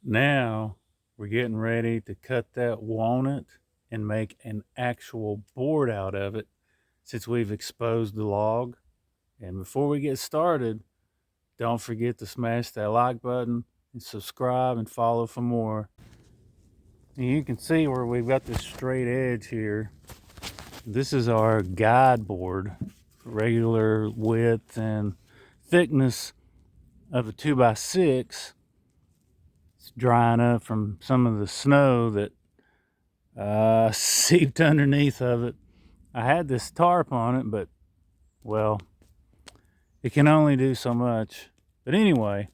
Now we're getting ready to cut that walnut and make an actual board out of it, since we've exposed the log. And before we get started, don't forget to smash that like button and subscribe and follow for more. And you can see where we've got this straight edge here. This is our guide board, regular width and thickness of a 2x6. It's drying up from some of the snow that seeped underneath of it. I had this tarp on it, but well, it can only do so much. But anyway,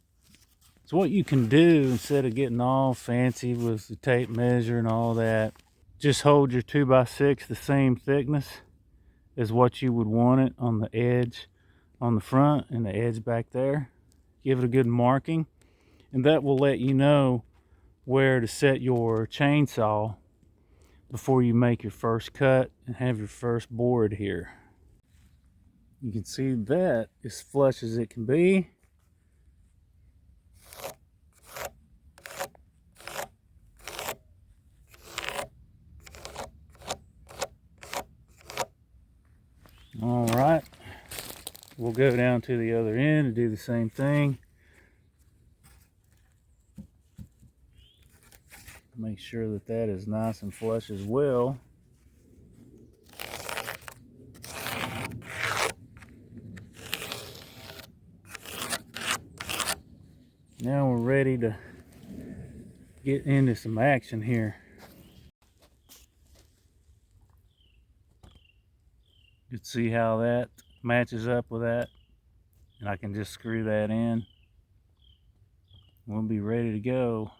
so what you can do, instead of getting all fancy with the tape measure and all that, just hold your 2x6 the same thickness as what you would want it on the edge on the front and the edge back there. Give it a good marking, and that will let you know where to set your chainsaw before you make your first cut and have your first board here. You can see that as flush as it can be. All right, we'll go down to the other end and do the same thing. Make sure that that is nice and flush as well. Now we're ready to get into some action here. You can see how that matches up with that, and I can just screw that in. We'll be ready to go.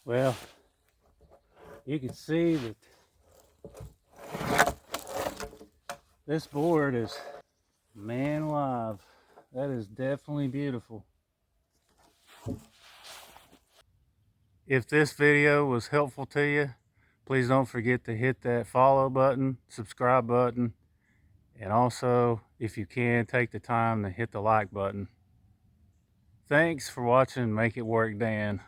Well, you can see that this board is, man alive, that is definitely beautiful. If this video was helpful to you, please don't forget to hit that follow button, subscribe button, and also, if you can, take the time to hit the like button. Thanks for watching Make It Work Dan.